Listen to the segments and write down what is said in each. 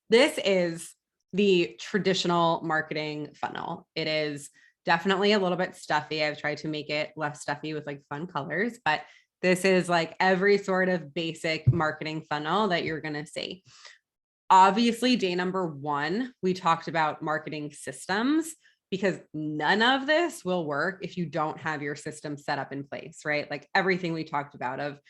This is the traditional marketing funnel. It is definitely a little bit stuffy. I've tried to make it less stuffy with like fun colors, but this is like every sort of basic marketing funnel that you're going to see. Obviously, day number one, we talked about marketing systems because none of this will work if you don't have your system set up in place, right? Like everything we talked about of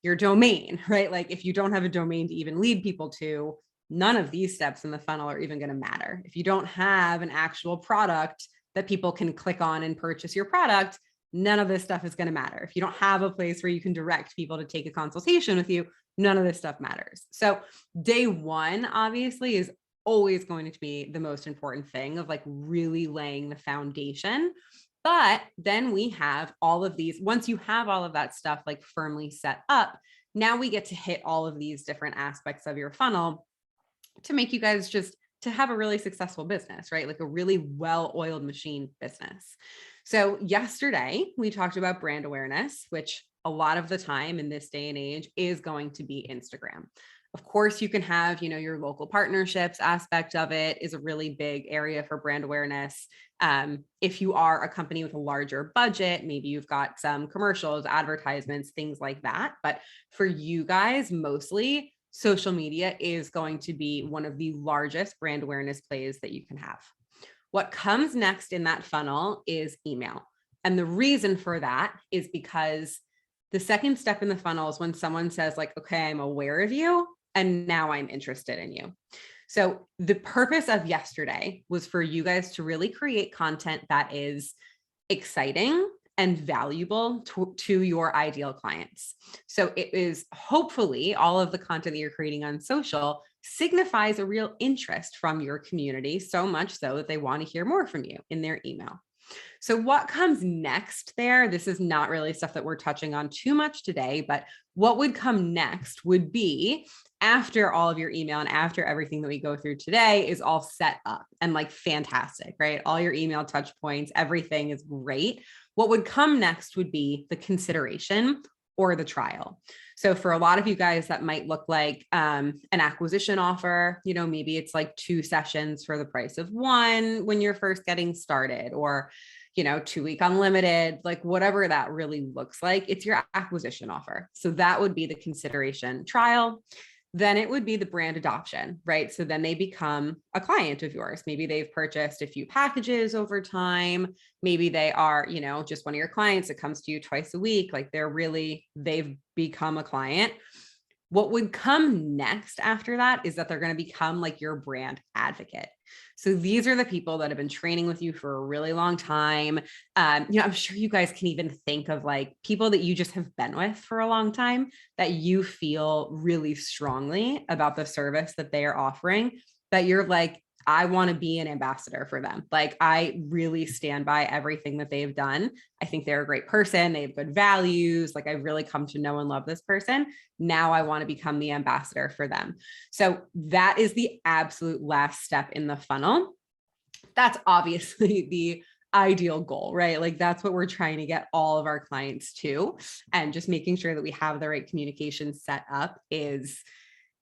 your domain, right? Like if you don't have a domain to even lead people to, none of these steps in the funnel are even going to matter. If you don't have an actual product that people can click on and purchase your product, none of this stuff is going to matter. If you don't have a place where you can direct people to take a consultation with you, none of this stuff matters. So day one, obviously, is always going to be the most important thing of like really laying the foundation. But then we have all of these, once you have all of that stuff like firmly set up, now we get to hit all of these different aspects of your funnel to make you guys just to have a really successful business, right? Like a really well-oiled machine business. So yesterday we talked about brand awareness, which a lot of the time in this day and age is going to be Instagram. Of course, you can have, your local partnerships aspect of it is a really big area for brand awareness. If you are a company with a larger budget, maybe you've got some commercials, advertisements, things like that. But for you guys, mostly social media is going to be one of the largest brand awareness plays that you can have. What comes next in that funnel is email. And the reason for that is because the second step in the funnel is when someone says like, okay, I'm aware of you and now I'm interested in you. So the purpose of yesterday was for you guys to really create content that is exciting and valuable to your ideal clients. So it is hopefully all of the content that you're creating on social signifies a real interest from your community, so much so that they want to hear more from you in their email. So what comes next there, this is not really stuff that we're touching on too much today, but what would come next would be after all of your email and after everything that we go through today is all set up and like fantastic, right? All your email touch points, everything is great. What would come next would be the consideration or the trial. So for a lot of you guys, that might look like an acquisition offer. Maybe it's like 2 sessions for the price of 1 when you're first getting started, or 2-week unlimited, like whatever that really looks like, it's your acquisition offer. So that would be the consideration trial. Then it would be the brand adoption, right? So then they become a client of yours. Maybe they've purchased a few packages over time. Maybe they are, just one of your clients that comes to you twice a week. Like they've become a client. What would come next after that is that they're going to become like your brand advocate. So these are the people that have been training with you for a really long time. I'm sure you guys can even think of like people that you just have been with for a long time that you feel really strongly about the service that they are offering, that you're like, I want to be an ambassador for them. Like I really stand by everything that they've done. I think they're a great person. They have good values. Like I've really come to know and love this person. Now I want to become the ambassador for them. So that is the absolute last step in the funnel. That's obviously the ideal goal, right? Like that's what we're trying to get all of our clients to. And just making sure that we have the right communication set up is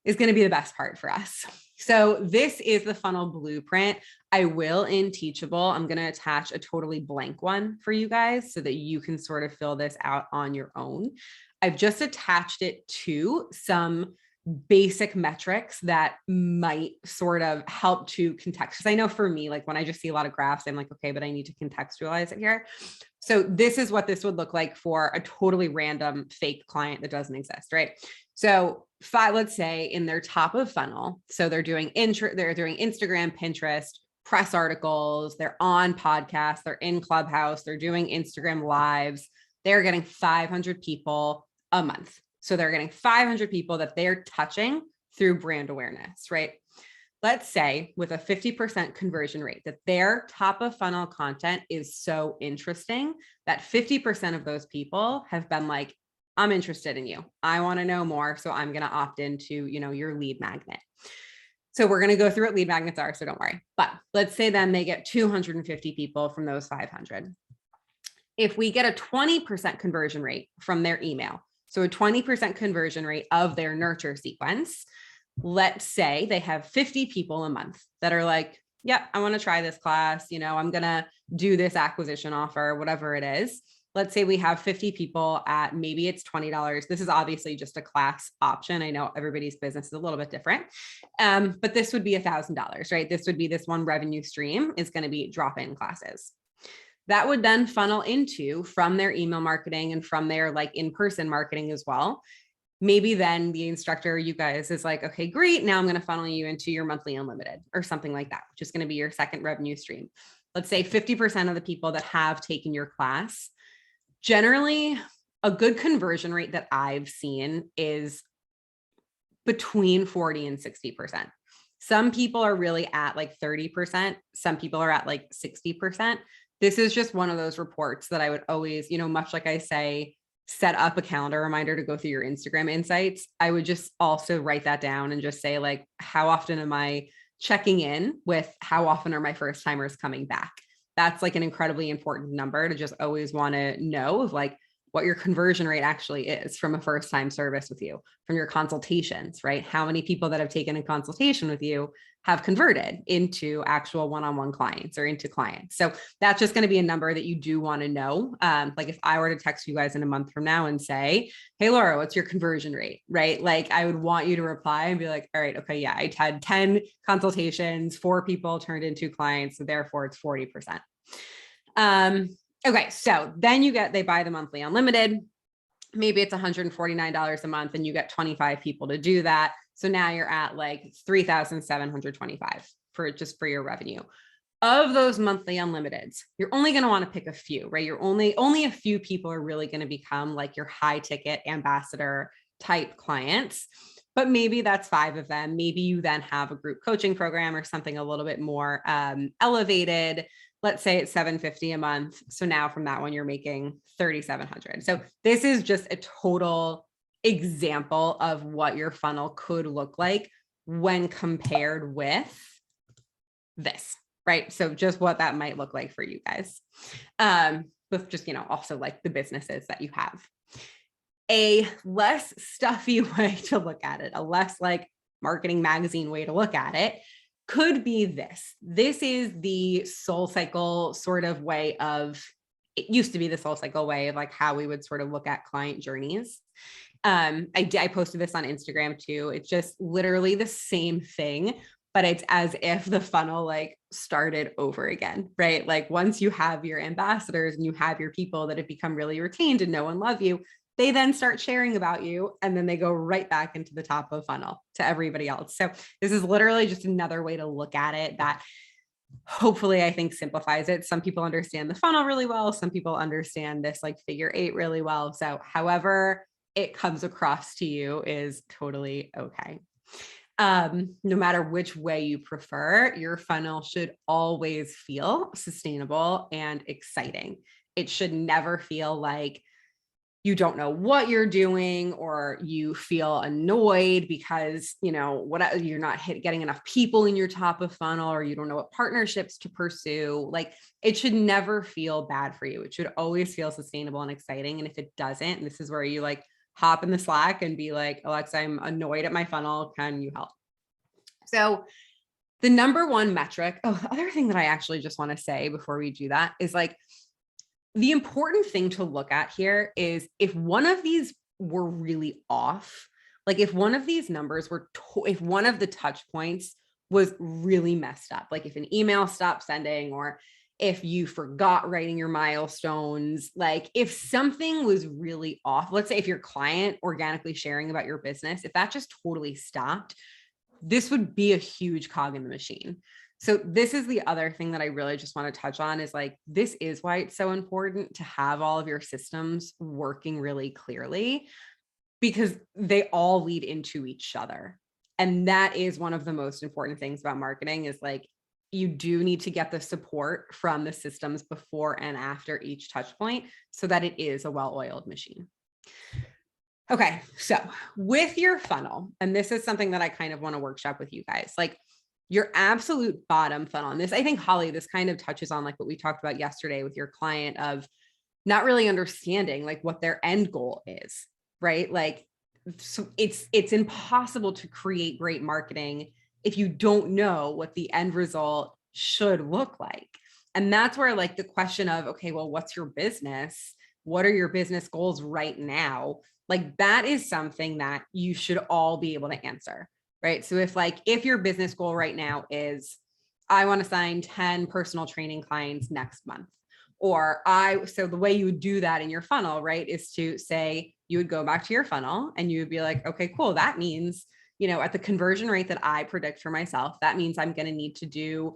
going to be the best part for us. So this is the funnel blueprint. I will in Teachable, I'm going to attach a totally blank one for you guys so that you can sort of fill this out on your own. I've just attached it to some basic metrics that might sort of help to contextualize. I know for me, like when I just see a lot of graphs, I'm like, okay, but I need to contextualize it here. So this is what this would look like for a totally random fake client that doesn't exist, right? So let's say in their top of funnel, so they're doing Instagram, Pinterest, press articles, they're on podcasts, they're in Clubhouse, they're doing Instagram lives, they're getting 500 people a month. So they're getting 500 people that they're touching through brand awareness, right? Let's say with a 50% conversion rate that their top of funnel content is so interesting that 50% of those people have been like, I'm interested in you. I want to know more. So I'm going to opt into, your lead magnet. So we're going to go through what lead magnets are. So don't worry. But let's say then they get 250 people from those 500. If we get a 20% conversion rate from their email, so a 20% conversion rate of their nurture sequence, let's say they have 50 people a month that are like, yep, I want to try this class. I'm going to do this acquisition offer, whatever it is. Let's say we have 50 people at maybe it's $20. This is obviously just a class option. I know everybody's business is a little bit different, but this would be $1,000, right? This would be this one revenue stream is going to be drop-in classes. That would then funnel into from their email marketing and from their like in-person marketing as well. Maybe then the instructor, you guys, is like, okay, great. Now I'm going to funnel you into your monthly unlimited or something like that, which is going to be your second revenue stream. Let's say 50% of the people that have taken your class, generally a good conversion rate that I've seen is between 40 and 60%. Some people are really at like 30%. Some people are at like 60%. This is just one of those reports that I would always, much like I say, set up a calendar reminder to go through your Instagram insights. I would just also write that down and just say like, how often am I checking in with how often are my first timers coming back? That's like an incredibly important number to just always want to know of like what your conversion rate actually is from a first time service with you, from your consultations, right? How many people that have taken a consultation with you have converted into actual one-on-one clients or into clients. So that's just going to be a number that you do want to know. Like if I were to text you guys in a month from now and say, hey, Laura, what's your conversion rate? Right? Like I would want you to reply and be like, all right, okay, yeah, I had 10 consultations, 4 people turned into clients. So therefore it's 40%. Okay. So then they buy the monthly unlimited. Maybe it's $149 a month and you get 25 people to do that. So now you're at like 3,725 for your revenue. Of those monthly unlimiteds, you're only going to want to pick a few, right? You're only a few people are really going to become like your high ticket ambassador type clients, but maybe that's 5 of them. Maybe you then have a group coaching program or something a little bit more elevated. Let's say it's $750 a month. So now from that one, you're making $3,700. So this is just a total example of what your funnel could look like when compared with this, right? So just what that might look like for you guys. With just, also like the businesses that you have. A less stuffy way to look at it, a less like marketing magazine way to look at it could be this. This is the soul cycle sort of way of, it used to be the soul cycle way of like how we would sort of look at client journeys. I posted this on Instagram too. It's just literally the same thing, but it's as if the funnel like started over again, right? Like once you have your ambassadors and you have your people that have become really retained and know and love you, they then start sharing about you and then they go right back into the top of the funnel to everybody else. So this is literally just another way to look at it that hopefully I think simplifies it. Some people understand the funnel really well. Some people understand this like figure 8 really well. So however it comes across to you is totally okay. No matter which way you prefer, your funnel should always feel sustainable and exciting. It should never feel like you don't know what you're doing or you feel annoyed because, you're not getting enough people in your top of funnel or you don't know what partnerships to pursue. Like it should never feel bad for you. It should always feel sustainable and exciting. And if it doesn't, and this is where you like hop in the Slack and be like, Alexa, I'm annoyed at my funnel. Can you help? So the number one metric, the other thing that I actually just want to say before we do that is like, the important thing to look at here is if one of these were really off, like if one of these numbers if one of the touch points was really messed up, like if an email stopped sending or if you forgot writing your milestones, like if something was really off, let's say if your client organically sharing about your business, if that just totally stopped, this would be a huge cog in the machine. So this is the other thing that I really just want to touch on is like, this is why it's so important to have all of your systems working really clearly because they all lead into each other. And that is one of the most important things about marketing is like, you do need to get the support from the systems before and after each touch point so that it is a well-oiled machine. Okay. So with your funnel, and this is something that I kind of want to workshop with you guys, like your absolute bottom funnel. And this, I think, Holly, this kind of touches on like what we talked about yesterday with your client of not really understanding like what their end goal is, right? Like so it's impossible to create great marketing if you don't know what the end result should look like. And that's where like the question of, okay, well, what's your business? What are your business goals right now? Like that is something that you should all be able to answer, right? So if your business goal right now is, I want to sign 10 personal training clients next month, so the way you would do that in your funnel, right, is to say, you would go back to your funnel and you would be like, okay, cool. That means, at the conversion rate that I predict for myself, that means I'm going to need to do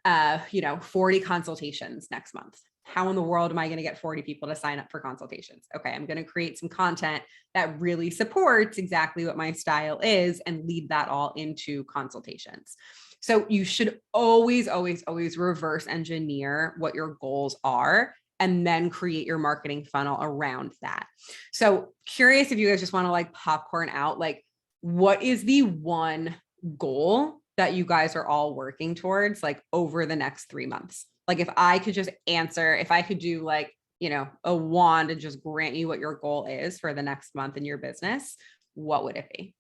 40 consultations next month. How in the world am I going to get 40 people to sign up for consultations? Okay, I'm going to create some content that really supports exactly what my style is and lead that all into consultations. So you should always, always, always reverse engineer what your goals are and then create your marketing funnel around that. So curious if you guys just want to like popcorn out, like what is the one goal that you guys are all working towards like over the next 3 months? Like if I could just answer, if I could do like, a wand and just grant you what your goal is for the next month in your business, what would it be?